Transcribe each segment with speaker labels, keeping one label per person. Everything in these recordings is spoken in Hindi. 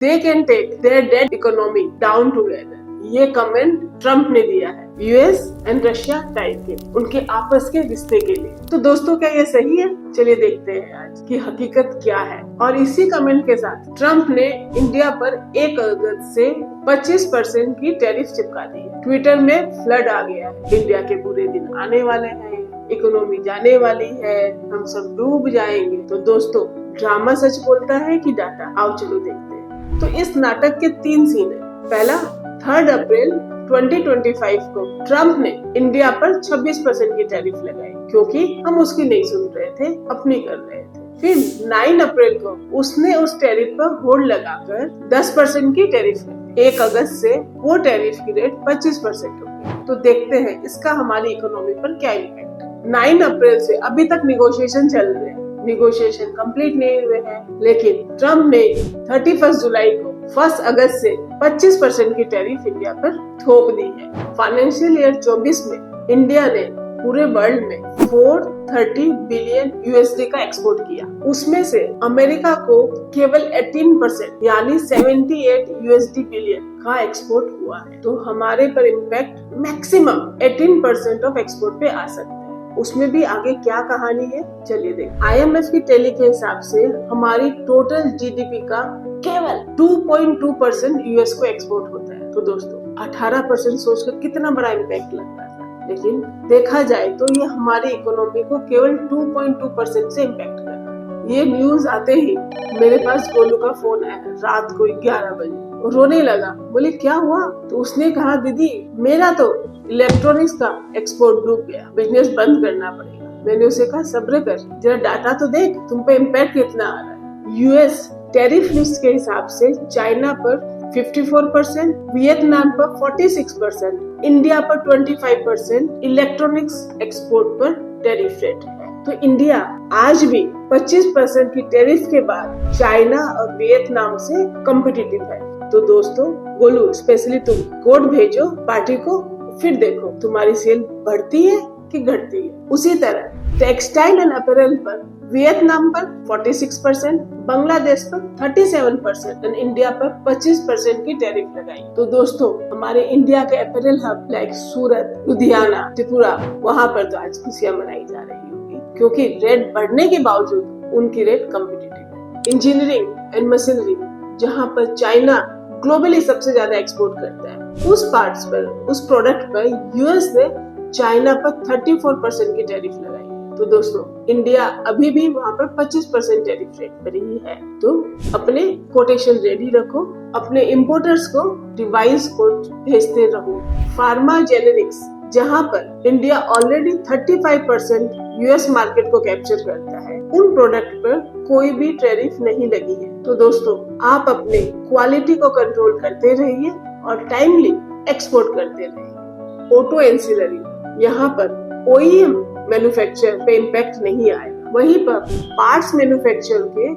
Speaker 1: They can take their dead economy down together. ये कमेंट ट्रम्प ने दिया है यूएस एंड रशिया टाइप के उनके आपस के रिश्ते के लिए। तो दोस्तों क्या ये सही है? चलिए देखते हैं आज की हकीकत क्या है। और इसी कमेंट के साथ ट्रम्प ने इंडिया पर 1 अगस्त से 25% की टैरिफ चिपका दी है। ट्विटर में फ्लड आ गया है, इंडिया के बुरे दिन आने वाले हैं, इकोनॉमी जाने वाली है, हम सब डूब जाएंगे। तो दोस्तों ड्रामा सच बोलता है कि डाटा? आओ चलो देखते हैं। तो इस नाटक के 3 सीन है। पहला, 3 अप्रैल 2025 को ट्रम्प ने इंडिया पर 26% की टैरिफ लगाई क्योंकि हम उसकी नहीं सुन रहे थे, अपनी कर रहे थे। फिर 9 अप्रैल को उसने उस टैरिफ पर होल्ड लगाकर 10% की टैरिफ लगाई। 1 अगस्त से वो टैरिफ की रेट 25% हो गई। तो देखते हैं इसका हमारी इकोनॉमी पर क्या इम्पैक्ट। 9 अप्रैल से अभी तक निगोशिएशन चल रहे हैं, निगोशिएशन कंप्लीट नहीं हुए हैं, लेकिन ट्रम्प ने 31 जुलाई को 1 अगस्त से 25% की टैरिफ इंडिया पर थोप दी है। फाइनेंशियल ईयर 24 में इंडिया ने पूरे वर्ल्ड में 430 बिलियन यूएसडी का एक्सपोर्ट किया। उसमें से अमेरिका को केवल 18% यानी 78 यूएसडी बिलियन का एक्सपोर्ट हुआ है। तो हमारे पर इम्पैक्ट मैक्सिमम 18% ऑफ एक्सपोर्ट पे आ सकता है। उसमें भी आगे क्या कहानी है चलिए देखें। IMF की टेली के हिसाब से हमारी टोटल जीडीपी का केवल 2.2% यूएस को एक्सपोर्ट होता है। तो दोस्तों 18% सोचकर कितना बड़ा इम्पैक्ट लगता है, लेकिन देखा जाए तो ये हमारी इकोनॉमी को केवल 2.2% से इम्पैक्ट कर रहा है। ये न्यूज आते ही मेरे पास गोलू का फोन आया रात को 11 बजे। रोने लगा, बोले क्या हुआ? तो उसने कहा दीदी मेरा तो इलेक्ट्रॉनिक्स का एक्सपोर्ट डूब गया, बिजनेस बंद करना पड़ेगा। मैंने उसे कहा सब्र कर, जरा डाटा तो देख तुम पे इम्पैक्ट कितना आ रहा है। यूएस टैरिफ लिस्ट के हिसाब से चाइना पर 54%, वियतनाम पर 46%, इंडिया पर 25% इलेक्ट्रॉनिक्स एक्सपोर्ट पर टैरिफ रेट है। तो इंडिया आज भी 25% की टैरिफ के बाद चाइना और वियतनाम से कॉम्पिटिटिव है। तो दोस्तों बोलू स्पेशली तुम कोड भेजो पार्टी को, फिर देखो तुम्हारी सेल बढ़ती है कि घटती है। उसी तरह टेक्सटाइल एंड अपैरल पर वियतनाम पर 46%, बांग्लादेश पर 37% और इंडिया पर 25% की टैरिफ लगाई। तो दोस्तों हमारे इंडिया के अपैरल हब लाइक सूरत, लुधियाना, त्रिपुरा, वहाँ पर तो आज खुशियाँ मनाई जा रही होगी क्योंकि रेट बढ़ने के बावजूद उनकी रेट कॉम्पिटिटिव है। इंजीनियरिंग एंड मशीनरी जहाँ पर चाइना ग्लोबली सबसे ज्यादा एक्सपोर्ट करता है, उस पार्ट्स पर, उस प्रोडक्ट पर यूएस ने चाइना पर 34% की टैरिफ लगाई। तो दोस्तों इंडिया अभी भी वहाँ पर 25% टैरिफ रेट पर ही है। तो अपने कोटेशन रेडी रखो, अपने इम्पोर्टर्स को डिवाइस कोड भेजते रहो। फार्मा जेनेरिक्स जहाँ पर इंडिया ऑलरेडी 35% यूएस मार्केट को कैप्चर करता है, उन प्रोडक्ट पर कोई भी टैरिफ नहीं लगी है। तो दोस्तों आप अपने क्वालिटी को कंट्रोल करते रहिए और टाइमली एक्सपोर्ट करते रहिए। ऑटो एंसिलरी यहाँ पर OEM मैन्युफैक्चर पे इम्पैक्ट नहीं आएगा, वहीं पर पार्ट्स मैन्युफैक्चर के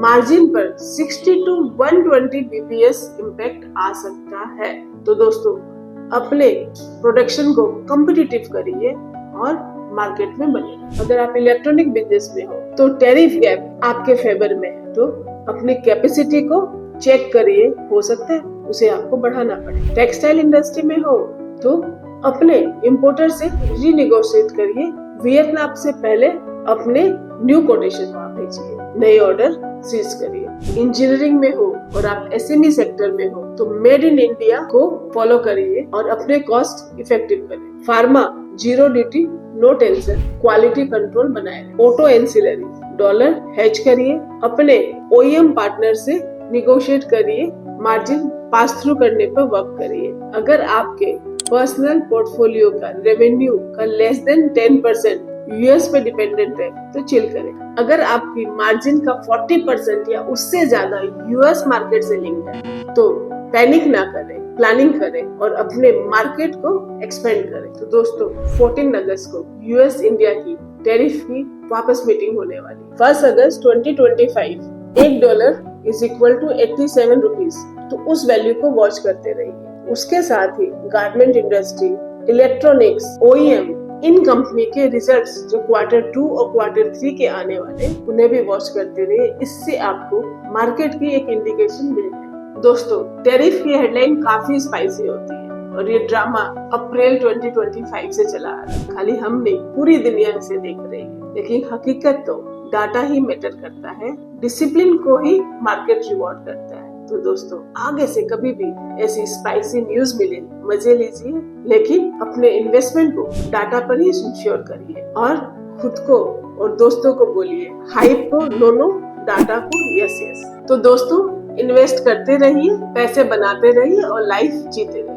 Speaker 1: मार्जिन पर 60 to 120 BPS इम्पैक्ट आ सकता है। तो दोस्तों अपने प्रोडक्शन को कॉम्पिटिटिव करिए और मार्केट में बने। अगर आप इलेक्ट्रॉनिक बिजनेस में हो तो टैरिफ गैप आपके फेवर में है, तो अपनी कैपेसिटी को चेक करिए, हो सकता है उसे आपको बढ़ाना पड़े। टेक्सटाइल इंडस्ट्री में हो तो अपने इम्पोर्टर से रीनेगोशिएट करिए, वियतनाम से पहले अपने न्यू कोटेशन वहाँ भेजिए, नए ऑर्डर सीज करिए। इंजीनियरिंग में हो और आप SME सेक्टर में हो तो मेड इन इंडिया को फॉलो करिए और अपने कॉस्ट इफेक्टिव करें। Pharma zero duty, no tension, quality control बनाए। ऑटो एंसिलरी डॉलर हेज करिए, अपने OEM पार्टनर से निगोशिएट करिए, मार्जिन पास थ्रू करने पर वर्क करिए। अगर आपके पर्सनल पोर्टफोलियो का रेवेन्यू का लेस देन 10% यूएस पे डिपेंडेंट है तो चिल करें। अगर आपकी मार्जिन का 40% या उससे ज्यादा यूएस मार्केट से लिंक है तो पैनिक ना करें, प्लानिंग करें और अपने मार्केट को एक्सपेंड करें। तो दोस्तों 14 अगस्त को यूएस इंडिया की टैरिफ की वापस मीटिंग होने वाली। 1 अगस्त 2025 $1 इज इक्वल टू 87 रुपीज। तो उस वैल्यू को वॉच करते रहिए। उसके साथ ही गारमेंट इंडस्ट्री, इलेक्ट्रॉनिक्स, OEM इन कंपनी के रिजल्ट्स जो Q2 और Q3 के आने वाले उन्हें भी वॉच करते रहिए। इससे आपको मार्केट की एक इंडिकेशन मिल जाए। दोस्तों टैरिफ की हेडलाइन काफी स्पाइसी होती है और ये ड्रामा अप्रैल 2025 से चला आ रहा है। खाली हम नहीं, पूरी दुनिया इसे देख रही है, लेकिन हकीकत तो डाटा ही मैटर करता है, डिसिप्लिन को ही मार्केट रिवॉर्ड करता है। तो दोस्तों आगे से कभी भी ऐसी स्पाइसी न्यूज मिले मजे लीजिए, लेकिन अपने इन्वेस्टमेंट को डाटा पर ही इंश्योर करिए और खुद को और दोस्तों को बोलिए हाइप को नो, डाटा को यस। तो दोस्तों इन्वेस्ट करते रहिए, पैसे बनाते रहिए और लाइफ जीते रहिए।